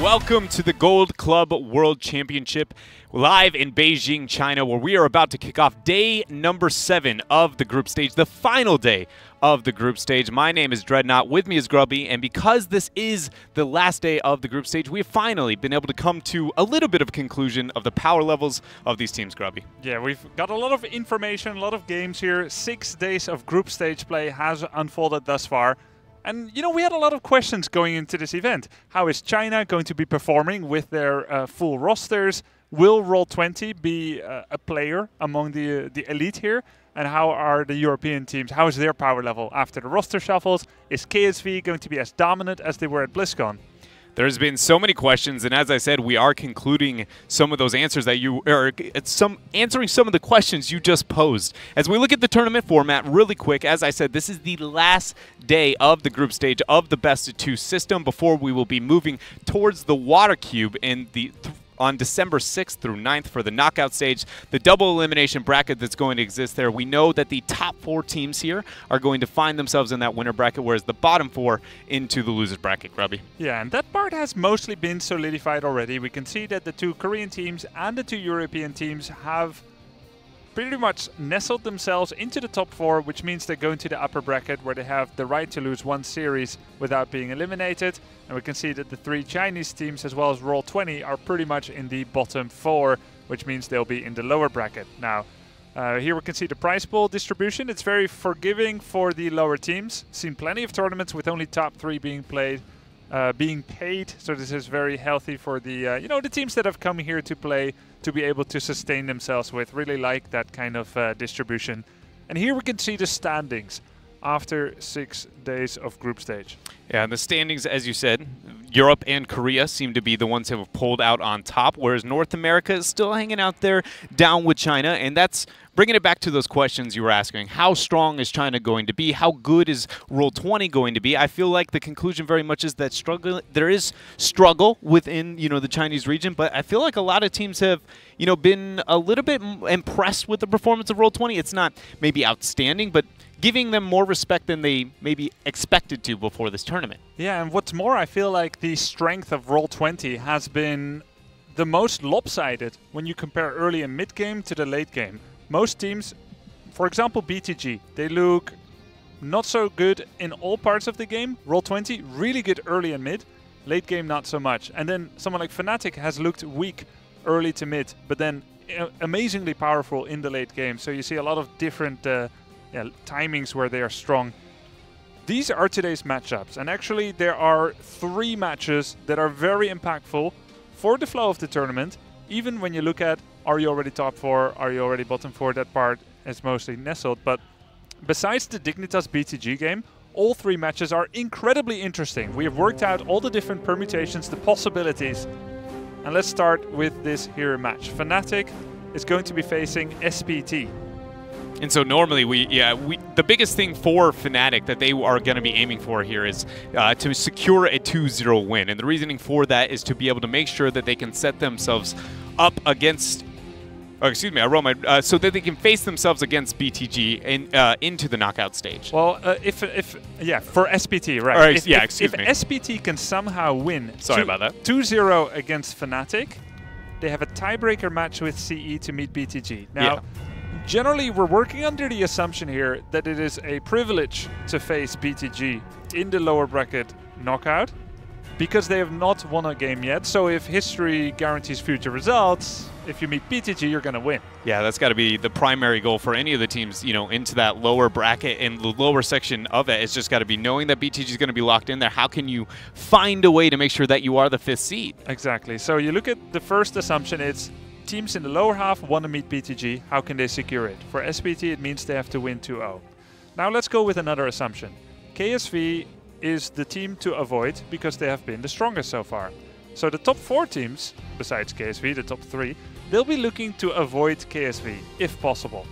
Welcome to the Gold Club World Championship live in Beijing, China, where we are about to kick off day number 7 of the group stage, the final day of the group stage. My name is Dreadnought, with me is Grubby, and because this is the last day of the group stage, we have finally been able to come to a little bit of a conclusion of the power levels of these teams, Grubby. Yeah, we've got a lot of information, a lot of games here. 6 days of group stage play has unfolded thus far. And, you know, we had a lot of questions going into this event. How is China going to be performing with their full rosters? Will Roll20 be a player among the elite here? And how are the European teams? How is their power level after the roster shuffles? Is KSV going to be as dominant as they were at BlizzCon? There's been so many questions, and as I said, we are concluding some of those answers that answering some of the questions you just posed. As we look at the tournament format really quick, as I said, this is the last day of the group stage of the best-of-2 system before we will be moving towards the Water Cube in the on December 6th through 9th for the knockout stage, the double elimination bracket that's going to exist there. We know that the top 4 teams here are going to find themselves in that winner bracket, whereas the bottom 4 into the losers bracket, Grubby. Yeah, and that part has mostly been solidified already. We can see that the 2 Korean teams and the 2 European teams have pretty much nestled themselves into the top 4, which means they go into the upper bracket where they have the right to lose 1 series without being eliminated. And we can see that the 3 Chinese teams as well as Roll20 are pretty much in the bottom 4, which means they'll be in the lower bracket. Now, here we can see the prize pool distribution. It's very forgiving for the lower teams. Seen plenty of tournaments with only top 3 being played. Being paid, so this is very healthy for the the teams that have come here to play to be able to sustain themselves with. Really like that kind of distribution. And here we can see the standings after 6 days of group stage. Yeah, and the standings, as you said, Europe and Korea seem to be the ones who have pulled out on top, whereas North America is still hanging out there down with China, and that's bringing it back to those questions you were asking. How strong is China going to be? How good is Roll20 going to be? I feel like the conclusion very much is that there is struggle within, the Chinese region, but I feel like a lot of teams have, been a little bit impressed with the performance of Roll20. It's not maybe outstanding, but giving them more respect than they maybe expected to before this tournament. Yeah, and what's more, I feel like the strength of Roll20 has been the most lopsided when you compare early and mid-game to the late game. Most teams, for example BTG, they look not so good in all parts of the game. Roll20, really good early and mid. Late game, not so much. And then someone like Fnatic has looked weak early to mid, but then amazingly powerful in the late game. So you see a lot of different timings where they are strong. These are today's matchups, and actually there are 3 matches that are very impactful for the flow of the tournament. Even when you look at, are you already top 4, are you already bottom 4, that part is mostly nestled. But besides the Dignitas BTG game, all 3 matches are incredibly interesting. We have worked out all the different permutations, the possibilities. And let's start with this here match. Fnatic is going to be facing SPT. And so normally the biggest thing for Fnatic that they are going to be aiming for here is to secure a 2-0 win. And the reasoning for that is to be able to make sure that they can set themselves up against, so that they can face themselves against BTG into the knockout stage. Well, for SPT, right? Or, if me. SPT can somehow win 2-0 against Fnatic, they have a tiebreaker match with CE to meet BTG. Now, generally, we're working under the assumption here that it is a privilege to face BTG in the lower bracket knockout because they have not won a game yet. So if history guarantees future results, if you meet BTG, you're going to win. Yeah, that's got to be the primary goal for any of the teams, into that lower bracket and the lower section of it. It's just got to be knowing that BTG is going to be locked in there. How can you find a way to make sure that you are the 5th seed? Exactly. So you look at the first assumption, it's teams in the lower half want to meet BTG. How can they secure it? For SPT, it means they have to win 2-0. Now let's go with another assumption. KSV is the team to avoid because they have been the strongest so far. So the top 4 teams, besides KSV, the top 3, they'll be looking to avoid KSV if possible.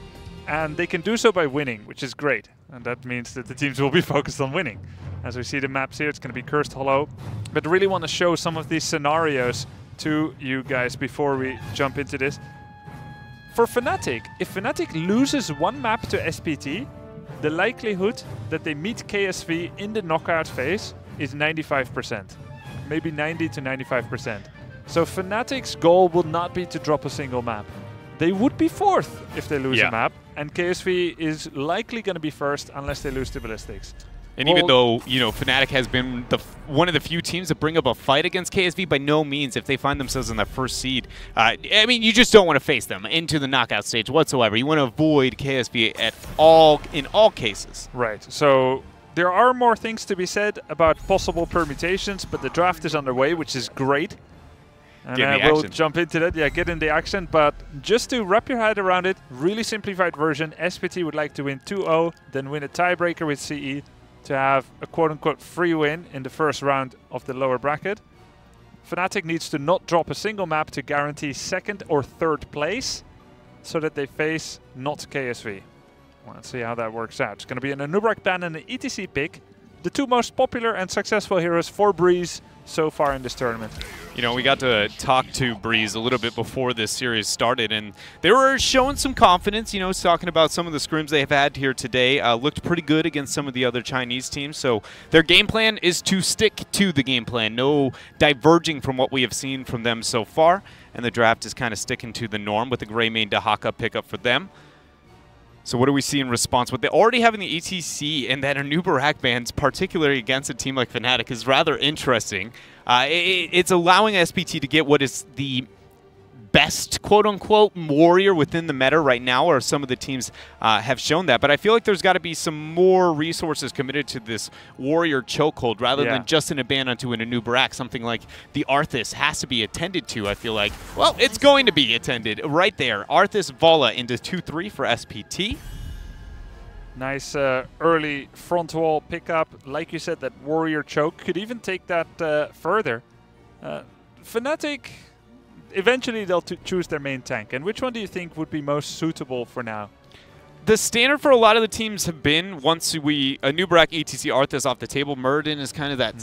And they can do so by winning, which is great. And that means that the teams will be focused on winning. As we see the maps here, it's going to be Cursed Hollow. But I really want to show some of these scenarios to you guys before we jump into this. For Fnatic, if Fnatic loses 1 map to SPT, the likelihood that they meet KSV in the knockout phase is 95%. maybe 90 to 95%. So Fnatic's goal would not be to drop a single map. They would be fourth if they lose a map, and KSV is likely going to be first unless they lose to Ballistics. And even though, you know, Fnatic has been one of the few teams that bring up a fight against KSV, by no means, if they find themselves in that first seed, I mean, you just don't want to face them into the knockout stage whatsoever. You want to avoid KSV in all cases. Right. So there are more things to be said about possible permutations, but the draft is underway, which is great. And we'll jump into that. Yeah, get in the action. But just to wrap your head around it, really simplified version, SPT would like to win 2-0, then win a tiebreaker with CE to have a quote-unquote free win in the first round of the lower bracket. Fnatic needs to not drop a single map to guarantee second or third place so that they face not KSV. Well, let's see how that works out. It's going to be an Anubrak ban and an ETC pick. The two most popular and successful heroes for Breeze so far in this tournament. You know, we got to talk to Breeze a little bit before this series started, and they were showing some confidence, you know, talking about some of the scrims they have had here today. Looked pretty good against some of the other Chinese teams, so their game plan is to stick to the game plan. No diverging from what we have seen from them so far, and the draft is kind of sticking to the norm with the Greymane Dahaka pickup for them. So what do we see in response? What they already have in the ETC and that Anubarak bans, particularly against a team like Fnatic, is rather interesting. It's allowing SPT to get what is the best, quote-unquote, warrior within the meta right now, or some of the teams have shown that. But I feel like there's got to be some more resources committed to this warrior chokehold rather than just in a ban onto an Anubarak. Something like the Arthas has to be attended to, I feel like. Well, it's going to be attended right there. Arthas Vala into 2-3 for SPT. Nice early front wall pickup. Like you said, that warrior choke could even take that further. Fnatic, eventually they'll choose their main tank. And which one do you think would be most suitable for now? The standard for a lot of the teams have been, once Anubarak, ETC, Arthas off the table, Muradin is kind of that,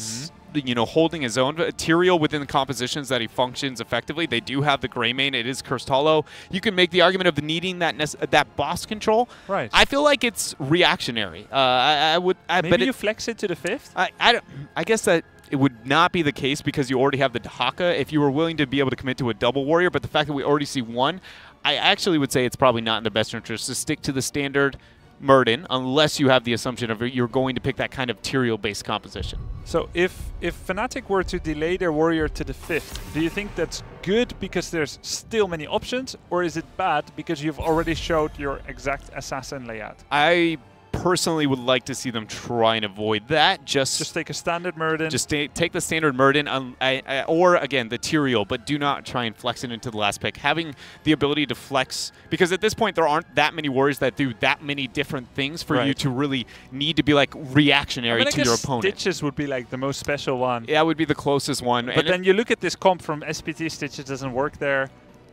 you know, holding his own. Tyrael within the compositions that he functions effectively. They do have the Greymane. It is Cursed Hollow. You can make the argument of needing that boss control. Right. I feel like it's reactionary. Maybe you flex it to the 5th? I guess that it would not be the case because you already have the Dahaka if you were willing to be able to commit to a double warrior. But the fact that we already see one, I actually would say it's probably not in the best interest to stick to the standard Muradin unless you have the assumption of you're going to pick that kind of Tyrael-based composition. So if Fnatic were to delay their warrior to the 5th, do you think that's good because there's still many options, or is it bad because you've already showed your exact assassin layout? I personally would like to see them try and avoid that. Just take a standard Muradin. Just take the standard Muradin, or again the Tyrael, but do not try and flex it into the last pick. Having the ability to flex, because at this point there aren't that many warriors that do that many different things for you to really need to be like reactionary to your opponent. Stitches would be like the most special one. Yeah, would be the closest one. But then you look at this comp from SPT, Stitches doesn't work there.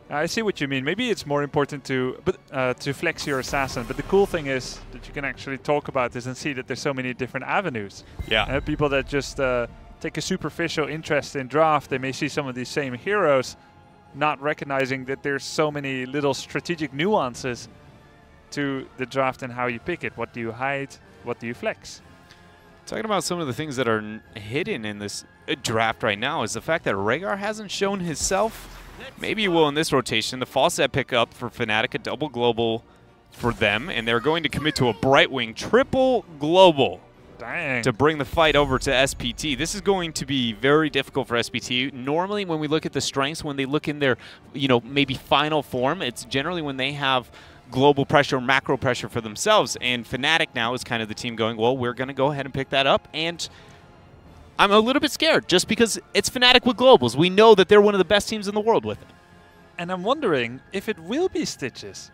I see what you mean. Maybe it's more important to flex your assassin, but the cool thing is that you can actually talk about this and see that there's so many different avenues. Yeah. People that just take a superficial interest in draft, they may see some of these same heroes, not recognizing that there's so many little strategic nuances to the draft and how you pick it. What do you hide? What do you flex? Talking about some of the things that are hidden in this draft right now is the fact that Rhaegar hasn't shown himself. Maybe he will in this rotation. The Fawcett pickup for Fnatic, a double global for them, and they're going to commit to a Brightwing triple global. Dang. To bring the fight over to SPT. This is going to be very difficult for SPT. Normally when we look at the strengths, when they look in their, you know, maybe final form, it's generally when they have global pressure, macro pressure for themselves, and Fnatic now is kind of the team going, well, we're going to go ahead and pick that up, and I'm a little bit scared just because it's Fnatic with globals. We know that they're one of the best teams in the world with it. And I'm wondering if it will be Stitches.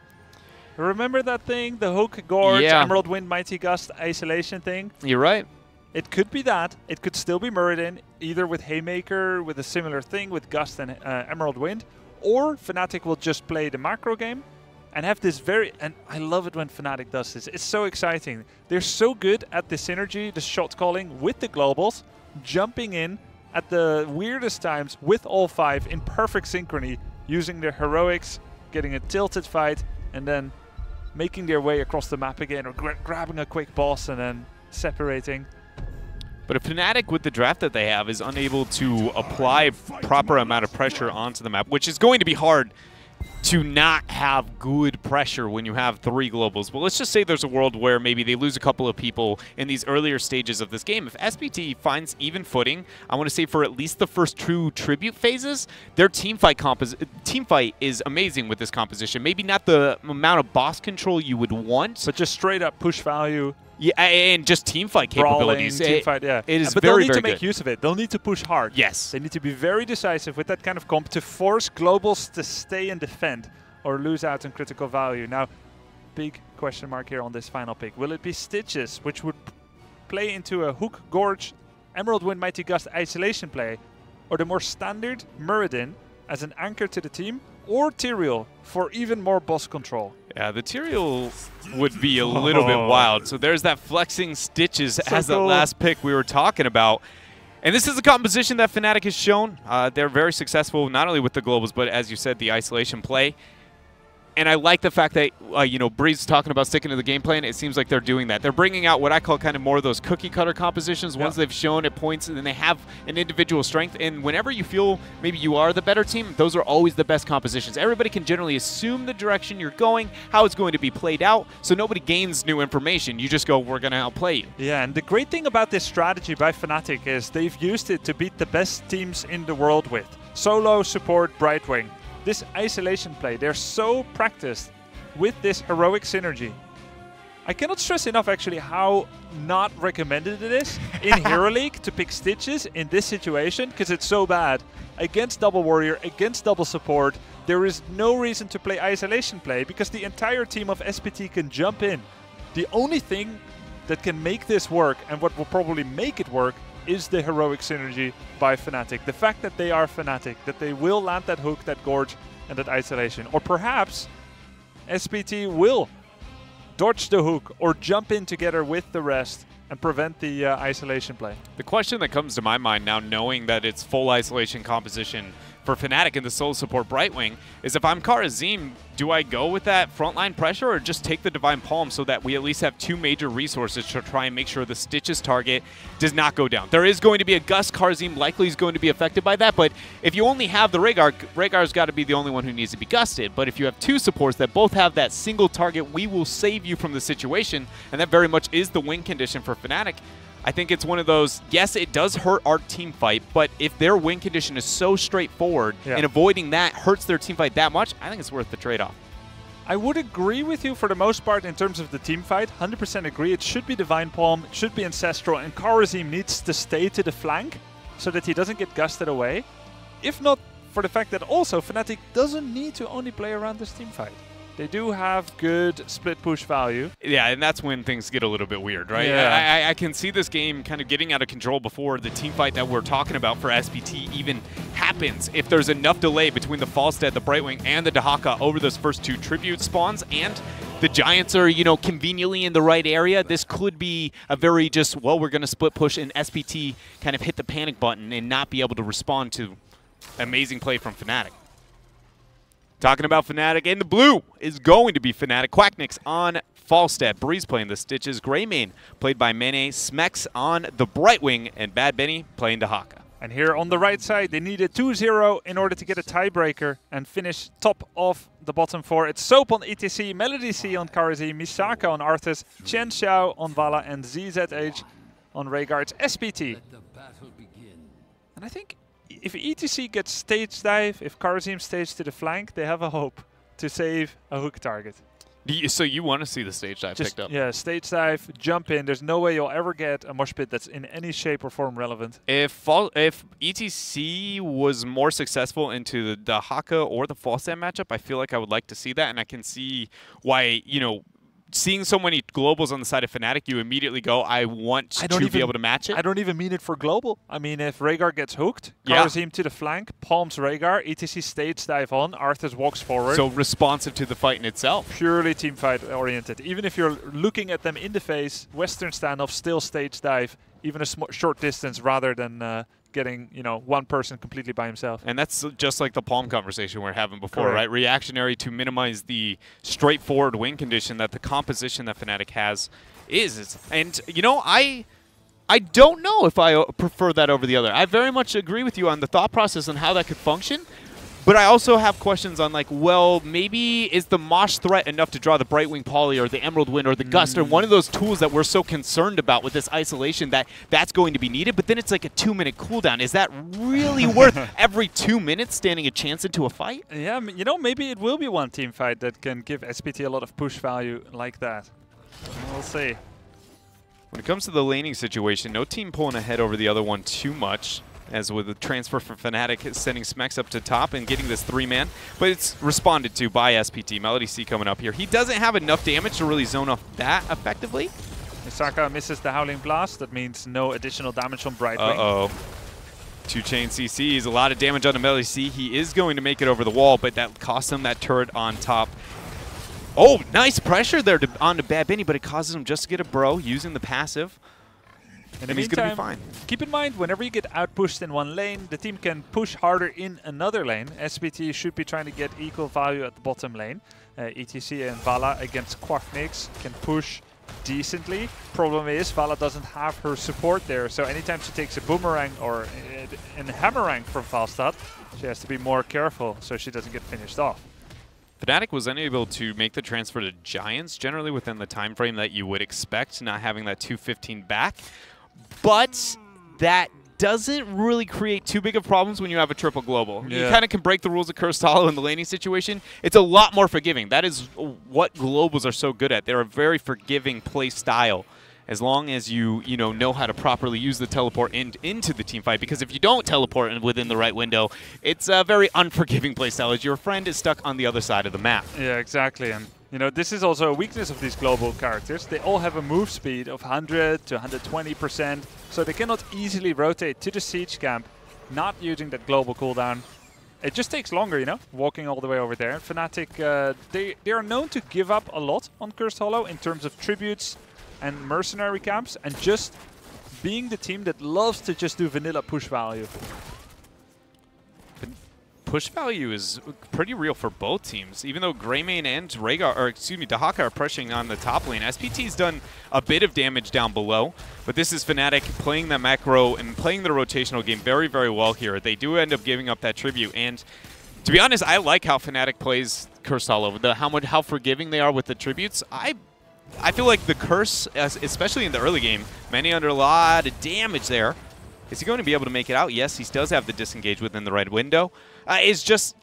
Remember that thing? The Hook, Gorge, Emerald Wind, Mighty Gust, Isolation thing? You're right. It could be that. It could still be Muradin, either with Haymaker, with a similar thing, with Gust and Emerald Wind. Or Fnatic will just play the macro game and have this and I love it when Fnatic does this. It's so exciting. They're so good at the synergy, the shot calling with the globals, jumping in at the weirdest times with all 5 in perfect synchrony, using their heroics, getting a tilted fight, and then making their way across the map again, or grabbing a quick boss and then separating. But if Fnatic, with the draft that they have, is unable to apply proper amount of pressure onto the map, which is going to be hard to not have good pressure when you have 3 globals. But let's just say there's a world where maybe they lose a couple of people in these earlier stages of this game. If SPT finds even footing, I want to say for at least the first 2 tribute phases, their team fight is amazing with this composition. Maybe not the amount of boss control you would want, but just straight up push value. Yeah, and just team fight capabilities. Team fight, yeah. It is but very, they'll need to make good. use of it. They'll need to push hard. Yes. They need to be very decisive with that kind of comp to force globals to stay and defend or lose out on critical value. Now, big question mark here on this final pick. Will it be Stitches, which would play into a Hook, Gorge, Emerald Wind, Mighty Gust isolation play, or the more standard Muradin as an anchor to the team, or Tyrael for even more boss control? Yeah, the Tyrael would be a little bit wild. So there's that flexing Stitches as the last pick we were talking about. And this is a composition that Fnatic has shown. They're very successful, not only with the globals, but as you said, the isolation play. And I like the fact that, you know, Breeze is talking about sticking to the game plan. It seems like they're doing that. They're bringing out what I call kind of more of those cookie-cutter compositions, ones they've shown at points, and then they have an individual strength. And whenever you feel maybe you are the better team, those are always the best compositions. Everybody can generally assume the direction you're going, how it's going to be played out, so nobody gains new information. You just go, we're going to outplay you. Yeah, and the great thing about this strategy by Fnatic is they've used it to beat the best teams in the world with. Solo, support, Brightwing. This isolation play, they're so practiced with this heroic synergy. I cannot stress enough actually how not recommended it is in Hero League to pick Stitches in this situation, because it's so bad. Against double warrior, against double support, there is no reason to play isolation play because the entire team of SPT can jump in. The only thing that can make this work, and what will probably make it work, is the heroic synergy by Fnatic. The fact that they are Fnatic, that they will land that hook, that gorge, and that isolation. Or perhaps SPT will dodge the hook or jump in together with the rest and prevent the isolation play. The question that comes to my mind now, knowing that it's full isolation composition for Fnatic and the solo support Brightwing, is if I'm Kharazim, do I go with that frontline pressure or just take the Divine Palm so that we at least have 2 major resources to try and make sure the Stitches target does not go down? There is going to be a Gust. Kharazim likely is going to be affected by that, but if you only have the Rhaegar's got to be the only one who needs to be gusted. But if you have 2 supports that both have that single target, we will save you from the situation, and that very much is the win condition for Fnatic. I think it's one of those, yes, it does hurt our team fight, but if their win condition is so straightforward and avoiding that hurts their team fight that much, I think it's worth the trade-off. I would agree with you for the most part in terms of the team fight. 100% agree. It should be Divine Palm, it should be Ancestral, and Kharazim needs to stay to the flank so that he doesn't get gusted away. If not for the fact that also Fnatic doesn't need to only play around this team fight. They do have good split push value. Yeah, and that's when things get a little bit weird, right? Yeah. I can see this game kind of getting out of control before the team fight that we're talking about for SPT even happens. If there's enough delay between the Falstad, the Brightwing, and the Dahaka over those first 2 tribute spawns, and the Giants are, you know, conveniently in the right area, this could be a very just, well, we're going to split push and SPT kind of hit the panic button and not be able to respond to amazing play from Fnatic. Talking about Fnatic, and the blue is going to be Fnatic. Quacknix on Falstad. Breeze playing the Stitches. Greymane played by Mene. Smex on the Brightwing. And Bad Benny playing Dahaka. And here on the right side, they needed 2-0 in order to get a tiebreaker and finish top of the bottom 4. It's Soap on ETC, Melody C on Kharazim, Misaka on Arthas, Chen Xiao on Vala, and ZZH on Rhaegar's SPT. And I think if ETC gets stage dive, if Kharazim stays to the flank, they have a hope to save a hook target. So you want to see the stage dive picked up? Yeah, stage dive, jump in. There's no way you'll ever get a mosh pit that's in any shape or form relevant. If ETC was more successful into the Dahaka or the Falstad matchup, I feel like I would like to see that, and I can see why, you know, seeing so many globals on the side of Fnatic, you immediately go, I want to be able to match it. I don't even mean it for global. I mean, if Rhaegar gets hooked, Kharazim to the flank, palms Rhaegar, ETC stage dive on, Arthas walks forward. So responsive to the fight in itself. Purely team fight oriented. Even if you're looking at them in the face, Western standoff, still stage dive, even a short distance rather than getting, you know, one person completely by himself. And that's just like the palm conversation we were having before, right? Reactionary to minimize the straightforward win condition that the composition that Fnatic has is. And, you know, I I don't know if I prefer that over the other. I very much agree with you on the thought process and how that could function. But I also have questions on, like, well, maybe is the Mosh threat enough to draw the Brightwing Poly or the Emerald Wind or the Gust or one of those tools that we're so concerned about with this isolation that's going to be needed? But then it's like a 2-minute cooldown. Is that really worth every 2 minutes standing a chance into a fight? Yeah, you know, maybe it will be one team fight that can give SPT a lot of push value like that. We'll see. When it comes to the laning situation, no team pulling ahead over the other one too much. As with the transfer for Fnatic, sending Smex up to top and getting this 3-man. But it's responded to by SPT. Melody C coming up here. He doesn't have enough damage to really zone off that effectively. Misaka misses the Howling Blast. That means no additional damage on Brightwing. Uh-oh. 2-chain CCs, a lot of damage on the Melody C. He is going to make it over the wall, but that costs him that turret on top. Oh, nice pressure there onto Bad Benny, but it causes him just to get a bro using the passive. In the he's going to be fine. Keep in mind, whenever you get outpushed in one lane, the team can push harder in another lane. SPT should be trying to get equal value at the bottom lane. ETC and Vala against Quacknix can push decently. Problem is, Vala doesn't have her support there, so anytime she takes a boomerang or a hammerang from Falstad, she has to be more careful so she doesn't get finished off. Fnatic was unable to make the transfer to Giants, generally within the time frame that you would expect, not having that 215 back. But that doesn't really create too big of problems when you have a triple global. Yeah. You kind of can break the rules of Cursed Hollow in the laning situation. It's a lot more forgiving. That is what globals are so good at. They're a very forgiving play style, as long as you know how to properly use the teleport into the team fight. Because if you don't teleport within the right window, it's a very unforgiving play style, as your friend is stuck on the other side of the map. Yeah, exactly. And you know, this is also a weakness of these global characters. They all have a move speed of 100 to 120%, so they cannot easily rotate to the siege camp, not using that global cooldown. It just takes longer, you know, walking all the way over there. Fnatic, they are known to give up a lot on Cursed Hollow in terms of tributes and mercenary camps, and just being the team that loves to just do vanilla push value. Push value is pretty real for both teams. Even though Greymane and Dahaka are pressuring on the top lane, SPT's done a bit of damage down below, but this is Fnatic playing the macro and playing the rotational game very, very well here. They do end up giving up that tribute, and to be honest, I like how Fnatic plays Cursed Hollow. How forgiving they are with the tributes. I feel like the Curse, especially in the early game, Manny under a lot of damage there. Is he going to be able to make it out? Yes, he does have the disengage within the red window. It's just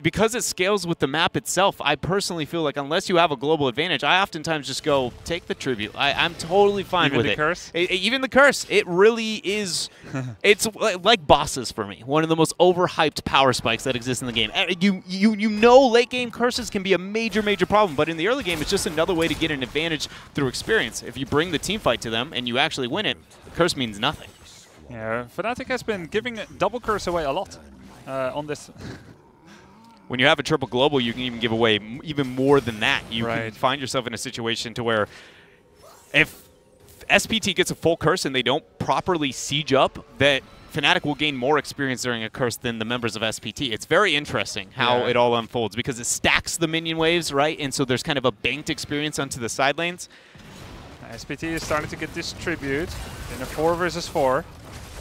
because it scales with the map itself, I personally feel like unless you have a global advantage, I oftentimes just go, take the tribute. I'm totally fine with it. Even the Curse? Even the Curse. It really is. It's like bosses for me. One of the most overhyped power spikes that exist in the game. You know late game Curses can be a major, major problem, but in the early game, it's just another way to get an advantage through experience. If you bring the team fight to them and you actually win it, the Curse means nothing. Yeah, Fnatic has been giving double Curse away a lot on this. When you have a triple global, you can even give away even more than that. You can find yourself in a situation to where if SPT gets a full Curse and they don't properly siege up, that Fnatic will gain more experience during a Curse than the members of SPT. It's very interesting how it all unfolds because it stacks the minion waves, right? And so there's kind of a banked experience onto the side lanes. SPT is starting to get this tribute in a 4 versus 4.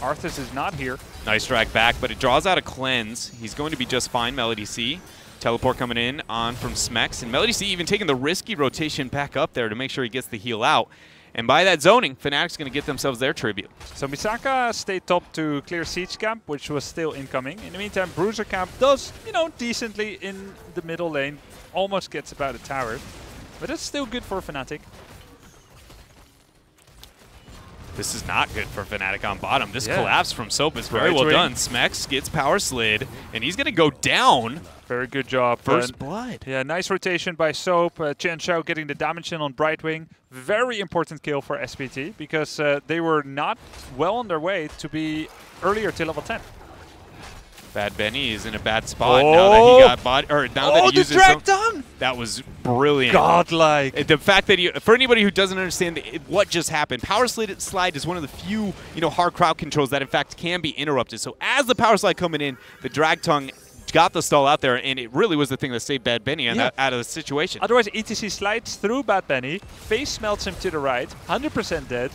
Arthas is not here. Nice drag back, but it draws out a cleanse. He's going to be just fine, Melody C. Teleport coming in on from Smex. And Melody C even taking the risky rotation back up there to make sure he gets the heal out. And by that zoning, Fnatic's going to get themselves their tribute. So Misaka stayed top to clear Siege Camp, which was still incoming. In the meantime, Bruiser Camp does, decently in the middle lane. Almost gets about a tower. But it's still good for Fnatic. This is not good for Fnatic on bottom. This collapse from Soap is very well done. Smex gets power slid, and he's going to go down. Very good job. First blood. Yeah, nice rotation by Soap. Chen Shao getting the damage in on Brightwing. Very important kill for SPT, because they were not well on their way to be earlier to level 10. Bad Benny is in a bad spot now that he got body, or now that he uses the drag tongue! That was brilliant. Godlike. The fact that for anybody who doesn't understand what just happened, power slide is one of the few hard crowd controls that in fact can be interrupted. So as the power slide coming in, the drag tongue got the stall out there, and it really was the thing that saved Bad Benny out of the situation. Otherwise, ETC slides through Bad Benny, face melts him to the right, 100% dead.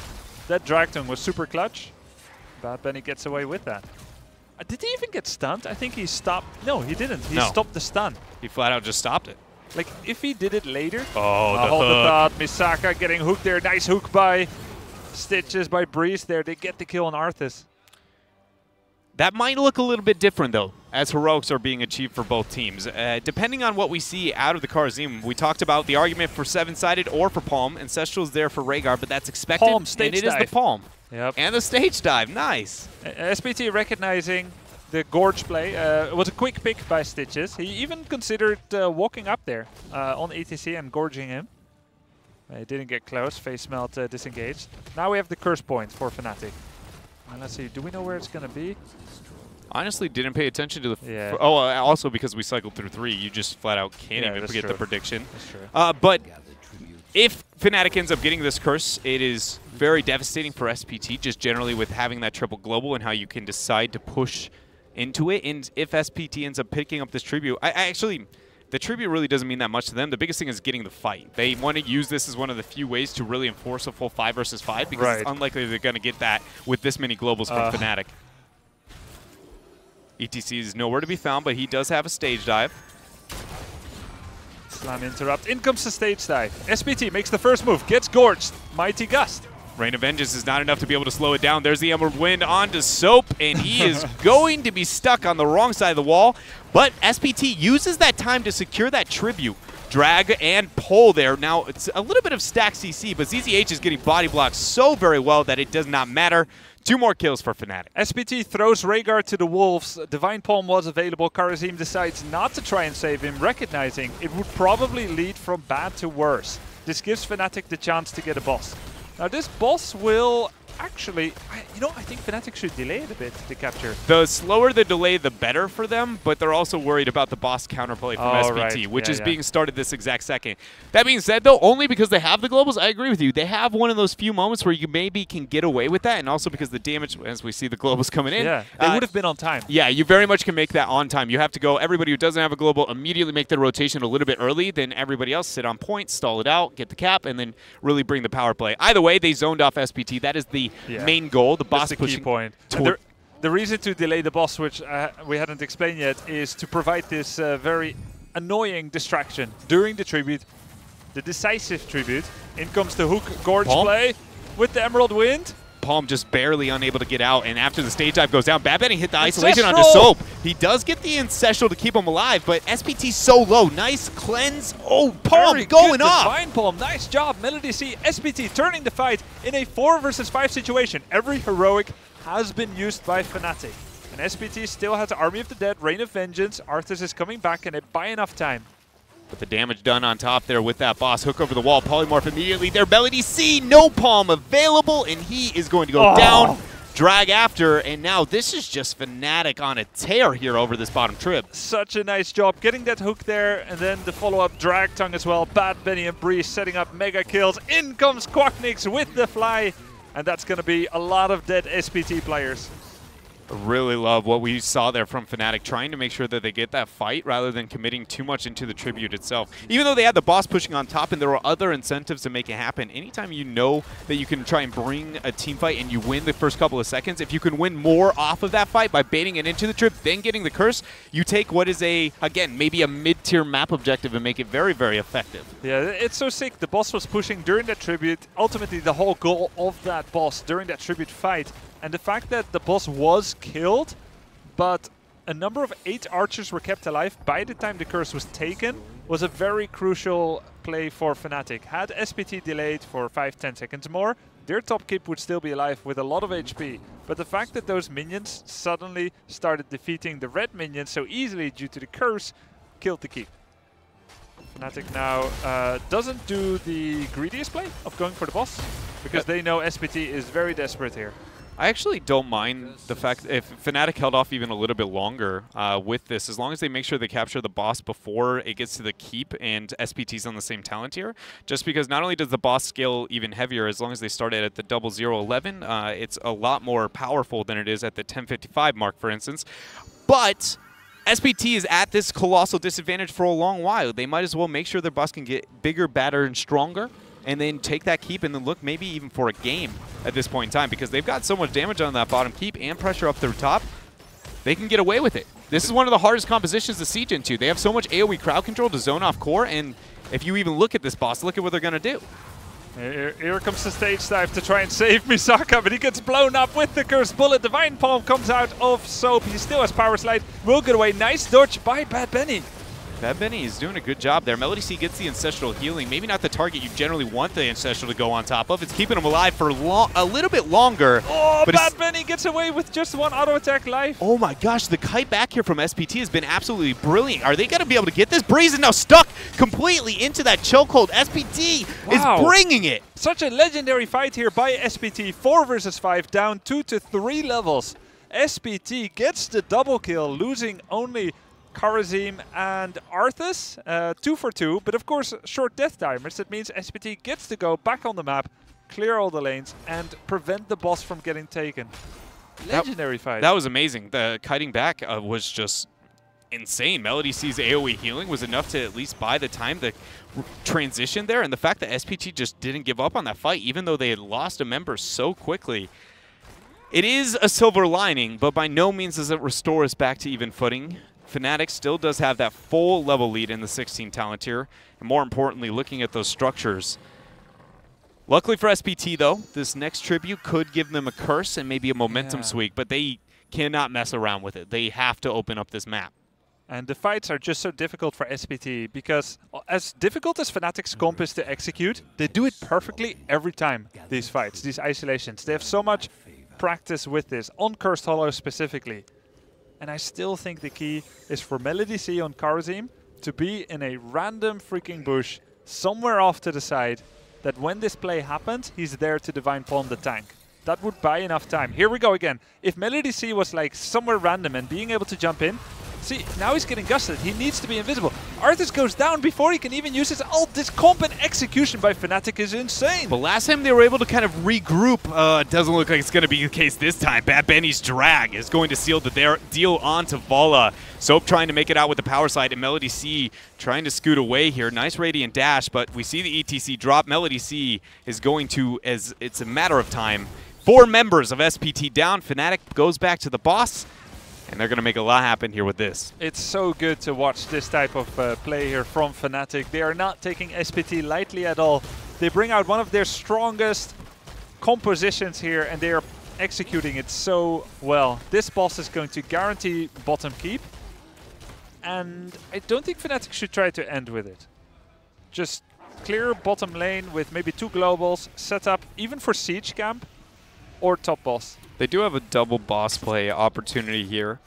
That drag tongue was super clutch. Bad Benny gets away with that. Did he even get stunned? I think he stopped. No, he didn't. He stopped the stun. He flat out just stopped it. Like, if he did it later. Oh, the hold hook. the thought. Misaka getting hooked there. Nice hook by Stitches, by Breeze there. They get the kill on Arthas. That might look a little bit different, though, as heroics are being achieved for both teams. Depending on what we see out of the Karazim, we talked about the argument for 7-sided or for Palm. Ancestral's there for Rhaegar, but that's expected. Palm, stage and it dive. is the Palm. Yep. And the stage dive. Nice. SPT recognizing the Gorge play. It was a quick pick by Stitches. He even considered walking up there on ETC and gorging him. He didn't get close. Face melt disengaged. Now we have the curse point for Fnatic. And let's see, do we know where it's going to be? Honestly, didn't pay attention to the... Yeah. Also because we cycled through 3, you just flat out can't even forget the prediction. That's true. But if Fnatic ends up getting this curse, it is very devastating for SPT, just generally with having that triple global and how you can decide to push into it. And if SPT ends up picking up this tribute, the tribute really doesn't mean that much to them. The biggest thing is getting the fight. They want to use this as one of the few ways to really enforce a full 5 versus 5 because it's unlikely they're going to get that with this many globals from Fnatic. ETC is nowhere to be found, but he does have a stage dive. Slam interrupt. In comes the stage dive. SPT makes the first move, gets gorged. Mighty Gust. Rain of Vengeance is not enough to be able to slow it down. There's the Emerald Wind onto Soap, and he is going to be stuck on the wrong side of the wall. But SPT uses that time to secure that tribute. Drag and pull there. Now, it's a little bit of stack CC, but ZZH is getting body blocked so very well that it does not matter. 2 more kills for Fnatic. SPT throws Rhaegar to the wolves. Divine Palm was available. Karazim decides not to try and save him, recognizing it would probably lead from bad to worse. This gives Fnatic the chance to get a boss. Now this boss will actually, I think Fnatic should delay it a bit to capture. The slower the delay, the better for them, but they're also worried about the boss counterplay from SPT, which is being started this exact second. That being said, though, only because they have the globals, I agree with you. They have one of those few moments where you maybe can get away with that, and also because the damage, as we see the globals coming in. Yeah, they would have been on time. Yeah, you very much can make that on time. You have to go, everybody who doesn't have a global, immediately make their rotation a little bit early, then everybody else sit on point, stall it out, get the cap, and then really bring the power play. Either way, they zoned off SPT. That is the main goal. The boss pushing key point. The reason to delay the boss, which we hadn't explained yet, is to provide this very annoying distraction during the tribute, the decisive tribute. In comes the hook gorge play with the Emerald Wind. Palm just barely unable to get out, and after the stage dive goes down, Bad Benny hit the isolation onto Soap. He does get the Ancestral to keep him alive, but SPT's so low. Nice cleanse. Oh, Palm very going good off. Divine Palm, nice job. Melody C, SPT turning the fight in a 4 versus 5 situation. Every heroic has been used by Fnatic. And SPT still has Army of the Dead, Rain of Vengeance. Arthas is coming back, and it by enough time. But the damage done on top there with that boss. Hook over the wall. Polymorph immediately there. Melody C, no Palm available, and he is going to go down. Drag after, and now this is just Fnatic on a tear here over this bottom trip. Such a nice job getting that hook there, and then the follow-up drag tongue as well. Bad Benny and Breeze setting up mega kills. In comes Quacknix with the fly, and that's going to be a lot of dead SPT players. Really love what we saw there from Fnatic, trying to make sure that they get that fight rather than committing too much into the tribute itself. Even though they had the boss pushing on top and there were other incentives to make it happen, anytime you know that you can try and bring a team fight and you win the first couple of seconds, if you can win more off of that fight by baiting it into the trip, then getting the curse, you take what is again, maybe a mid-tier map objective and make it very, very effective. Yeah, it's so sick. The boss was pushing during that tribute. Ultimately, the whole goal of that boss during that tribute fight, and the fact that the boss was killed, but a number of 8 archers were kept alive by the time the curse was taken, was a very crucial play for Fnatic. Had SPT delayed for 5-10 seconds more, their top keep would still be alive with a lot of HP. But the fact that those minions suddenly started defeating the red minions so easily due to the curse killed the keep. Fnatic now doesn't do the greediest play of going for the boss, because they know SPT is very desperate here. I actually don't mind the fact if Fnatic held off even a little bit longer with this, as long as they make sure they capture the boss before it gets to the keep and SPT's on the same talent tier. Just because not only does the boss scale even heavier, as long as they start it at the 0011, it's a lot more powerful than it is at the 1055 mark, for instance. But SPT is at this colossal disadvantage for a long while. They might as well make sure their boss can get bigger, badder, and stronger. and then take that keep and then look maybe even for a game at this point in time, because they've got so much damage on that bottom keep and pressure up through top. They can get away with it. This is one of the hardest compositions to siege into. They have so much AoE crowd control to zone off core, and if you even look at this boss, look at what they're going to do. Here comes the stage dive to try and save Misaka, but he gets blown up with the cursed bullet. Divine Palm comes out of Soap. He still has Power Slide. Will get away. Nice dodge by Bad Benny. Bad Benny is doing a good job there. Melody C gets the Ancestral Healing. Maybe not the target you generally want the Ancestral to go on top of. It's keeping him alive for a little bit longer. Oh, but Bad Benny gets away with just one auto attack life. Oh my gosh, the kite back here from SPT has been absolutely brilliant. Are they going to be able to get this? Breeze is now stuck completely into that chokehold. SPT is bringing it. Such a legendary fight here by SPT. 4 versus 5, down 2 to 3 levels. SPT gets the double kill, losing only Karazim and Arthas, 2 for 2, but of course short death timers. That means SPT gets to go back on the map, clear all the lanes, and prevent the boss from getting taken. Legendary fight. That was amazing. The kiting back was just insane. Melody C's AoE healing was enough to at least buy the time to transition there, and the fact that SPT just didn't give up on that fight, even though they had lost a member so quickly. It is a silver lining, but by no means does it restore us back to even footing. Fnatic still does have that full level lead in the 16 talent tier, and more importantly, looking at those structures. Luckily for SPT, though, this next tribute could give them a curse and maybe a momentum sweep, but they cannot mess around with it. They have to open up this map. And the fights are just so difficult for SPT, because as difficult as Fnatic's comp is to execute, they do it perfectly every time, these fights, these isolations. They have so much practice with this, on Cursed Hollow specifically. And I still think the key is for Melody C on Karazim to be in a random freaking bush somewhere off to the side, that when this play happens, he's there to Divine Palm the tank. That would buy enough time. Here we go again. If Melody C was like somewhere random and being able to jump in, see, now he's getting gusted. He needs to be invisible. Arthas goes down before he can even use his ult. This comp and execution by Fnatic is insane. But last time they were able to kind of regroup. It doesn't look like it's going to be the case this time. Bad Benny's drag is going to seal the deal onto Vala. Soap trying to make it out with the power slide, and Melody C trying to scoot away here. Nice Radiant dash, but we see the ETC drop. Melody C is going to, as it's a matter of time, 4 members of SPT down. Fnatic goes back to the boss. And they're going to make a lot happen here with this. It's so good to watch this type of play here from Fnatic. They are not taking SPT lightly at all. They bring out one of their strongest compositions here, and they are executing it so well. This boss is going to guarantee bottom keep. And I don't think Fnatic should try to end with it. Just clear bottom lane with maybe 2 globals, set up even for siege camp or top boss. They do have a double boss play opportunity here.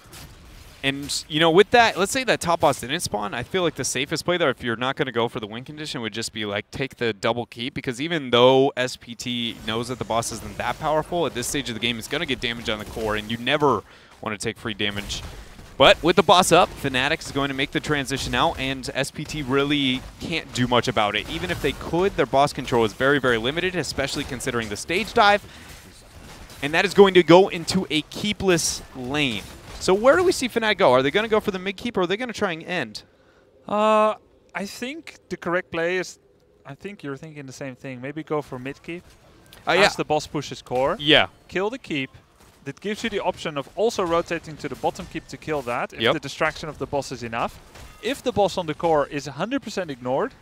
And, you know, with that, let's say that top boss didn't spawn, I feel like the safest play there, if you're not going to go for the win condition, would just be, like, take the double keep. Because even though SPT knows that the boss isn't that powerful, at this stage of the game, it's going to get damage on the core, and you never want to take free damage. But with the boss up, Fnatic is going to make the transition out, and SPT really can't do much about it. Even if they could, their boss control is very, very limited, especially considering the stage dive. And that is going to go into a keepless lane. So where do we see Fnatic go? Are they going to go for the mid keep, or are they going to try and end? I think the correct play is, I think you're thinking the same thing. Maybe go for mid keep. As the boss pushes core. Yeah. Kill the keep. That gives you the option of also rotating to the bottom keep to kill that, if the distraction of the boss is enough. If the boss on the core is 100% ignored,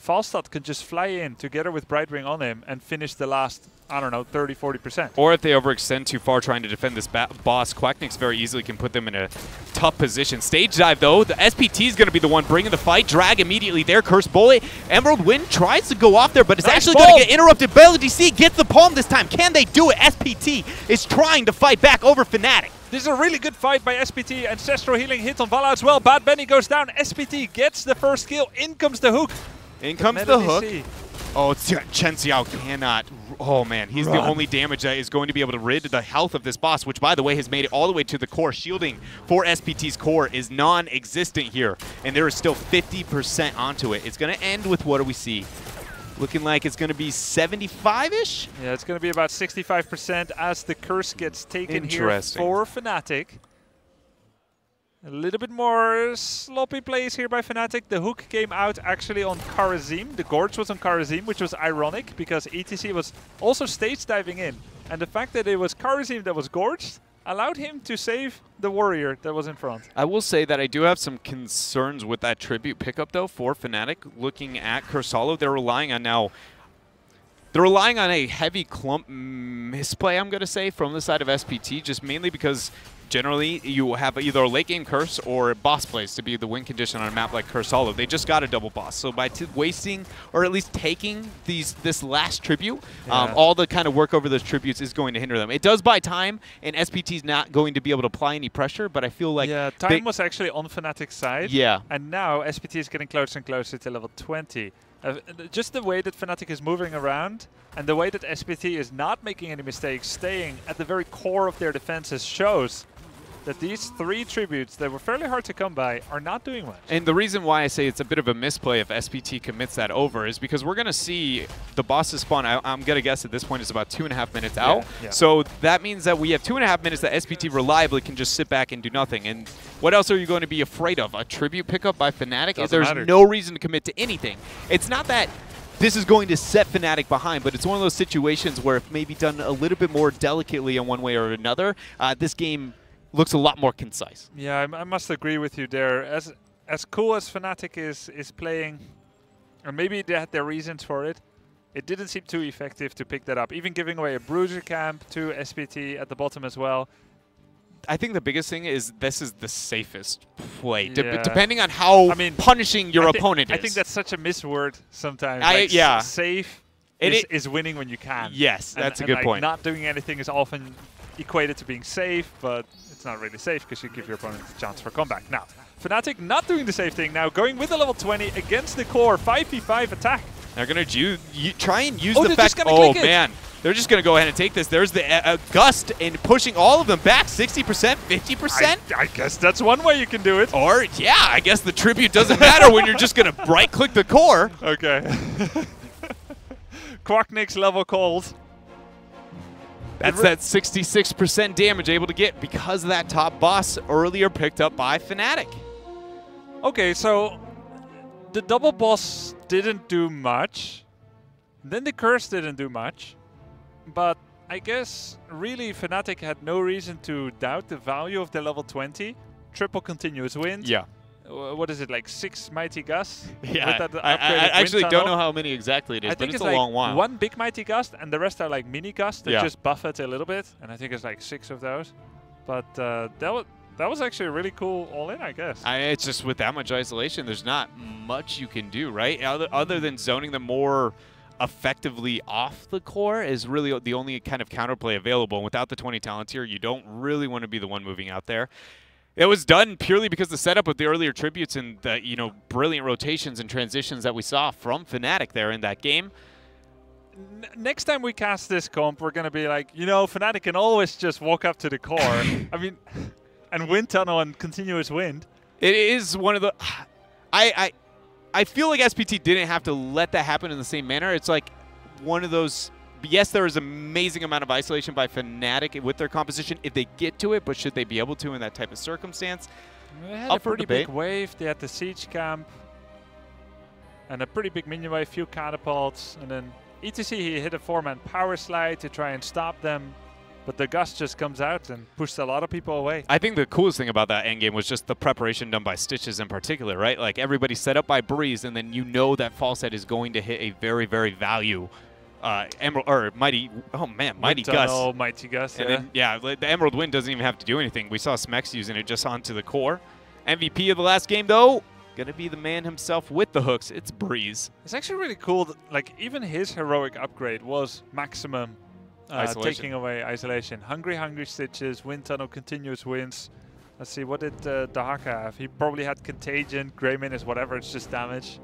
Falstad can just fly in together with Brightwing on him and finish the last, I don't know, 30–40%. Or if they overextend too far trying to defend this boss, Quacknix very easily can put them in a tough position. Stage dive, though. The SPT is going to be the one bringing the fight. Drag immediately there. Cursed Bullet. Emerald Wind tries to go off there, but it's actually going to get interrupted. Melody C gets the palm this time. Can they do it? SPT is trying to fight back over Fnatic. This is a really good fight by SPT. Ancestral Healing hit on Vala as well. Bad Benny goes down. SPT gets the first kill. In comes the hook. In comes the hook. Oh, Chen Xiao cannot. Oh, man. He's the only damage that is going to be able to rid the health of this boss, which, by the way, has made it all the way to the core. Shielding for SPT's core is non-existent here, and there is still 50% onto it. It's going to end with, what do we see? Looking like it's going to be 75-ish? Yeah, it's going to be about 65% as the curse gets taken here for Fnatic. A little bit more sloppy plays here by Fnatic. The hook came out actually on Karazim. The Gorge was on Karazim, which was ironic because ETC was also stage diving in. And the fact that it was Karazim that was gorged allowed him to save the warrior that was in front. I will say that I do have some concerns with that tribute pickup, though, for Fnatic. Looking at Kursalo, they're relying on now... They're relying on a heavy clump misplay, I'm going to say, from the side of SPT, just mainly because generally you have either a late game curse or boss plays to be the win condition on a map like Kursalo. They just got a double boss. So by wasting or at least taking this last tribute, all the kind of work over those tributes is going to hinder them. It does buy time, and SPT's not going to be able to apply any pressure, but I feel like... Yeah, time was actually on Fnatic's side. Yeah. And now SPT is getting closer and closer to level 20. Just the way that Fnatic is moving around and the way that SPT is not making any mistakes, staying at the very core of their defenses, shows that these 3 tributes that were fairly hard to come by are not doing much. And the reason why I say it's a bit of a misplay if SPT commits that over is because we're going to see the bosses spawn, I'm going to guess at this point is about 2.5 minutes out. Yeah. So that means that we have 2.5 minutes that SPT reliably can just sit back and do nothing. And what else are you going to be afraid of? A tribute pickup by Fnatic? There's no reason to commit to anything. It's not that this is going to set Fnatic behind, but it's one of those situations where if maybe done a little bit more delicately in one way or another, this game looks a lot more concise. Yeah, I must agree with you there. As cool as Fnatic is playing, or maybe they had their reasons for it, it didn't seem too effective to pick that up. Even giving away a Bruiser Camp to SPT at the bottom as well. I think the biggest thing is this is the safest play, Yeah. depending on how punishing your opponent is. I think that's such a misword sometimes. Safe is winning when you can. Yes, that's a good point. Not doing anything is often equated to being safe, but it's not really safe because you give your opponent a chance for comeback. Now, Fnatic not doing the safe thing now, going with a level 20 against the core, 5v5 attack. They're going to try and use the fact... Oh, man. They're just going to go ahead and take this. There's the gust and pushing all of them back, 60%, 50%. I guess that's one way you can do it. Or, yeah, I guess the tribute doesn't matter when you're just going to right-click the core. Okay. Quacknick's level called. That's that 66% damage able to get because of that top boss earlier picked up by Fnatic. Okay, so the double boss didn't do much. Then the curse didn't do much. But I guess really Fnatic had no reason to doubt the value of the level 20. Triple continuous wins. Yeah. What is it, like 6 Mighty Gusts? Yeah, I actually don't know how many exactly it is, but it's a long while. 1 big Mighty Gust, and the rest are like mini gusts that just buff it a little bit. And I think it's like 6 of those. But that was actually a really cool all-in, I guess. It's just with that much isolation, there's not much you can do, right? Other than zoning them more effectively off the core is really the only kind of counterplay available. And without the 20 talents here, you don't really want to be the one moving out there. It was done purely because the setup of the earlier tributes and the brilliant rotations and transitions that we saw from Fnatic there in that game. Next time we cast this comp, we're going to be like, Fnatic can always just walk up to the core. I mean, and wind tunnel and continuous wind. It is one of the... I feel like SPT didn't have to let that happen in the same manner. It's like one of those... Yes, there is an amazing amount of isolation by Fnatic with their composition if they get to it, but should they be able to in that type of circumstance? They had a pretty big wave. They had the siege camp and a pretty big minion wave, few catapults, and then ETC he hit a 4-man power slide to try and stop them, but the gust just comes out and pushed a lot of people away. I think the coolest thing about that endgame was just the preparation done by Stitches in particular, right? Like everybody set up by Breeze, and then that false head is going to hit a very, very Emerald or Mighty, Mighty Gust. Mighty Gust, and then, the Emerald Wind doesn't even have to do anything. We saw Smex using it just onto the core. MVP of the last game, though, gonna be the man himself with the hooks. It's Breeze. It's actually really cool that, like, even his heroic upgrade was maximum taking away isolation. Hungry Stitches, Wind Tunnel, continuous winds. Let's see, what did Dahaka have? He probably had Contagion, Greymane is whatever, it's just damage.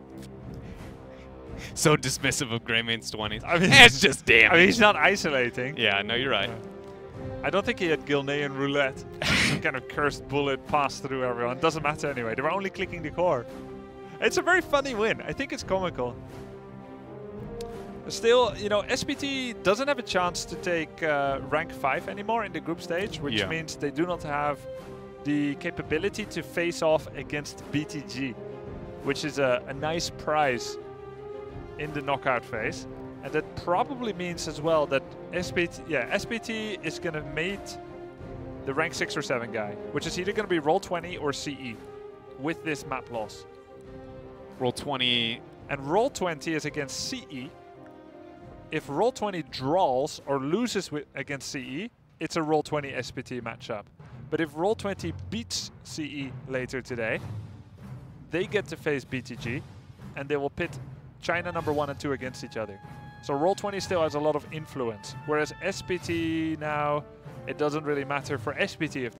So dismissive of Greymane's 20s. I mean, it's just damage. I mean, he's not isolating. Yeah, no, you're right. I don't think he had Gilnean Roulette. Some kind of cursed bullet passed through everyone. Doesn't matter anyway. They were only clicking the core. It's a very funny win. I think it's comical. Still, SPT doesn't have a chance to take rank 5 anymore in the group stage, which means they do not have the capability to face off against BTG, which is a nice prize in the knockout phase. And that probably means as well that SPT is going to mate the rank 6 or 7 guy, which is either going to be Roll20 or CE with this map loss. Roll20. And Roll20 is against CE. If Roll20 draws or loses against CE, it's a Roll20 SPT matchup. But if Roll20 beats CE later today, they get to face BTG, and they will pit China number 1 and 2 against each other. So Roll20 still has a lot of influence, whereas SPT now, it doesn't really matter for SPT if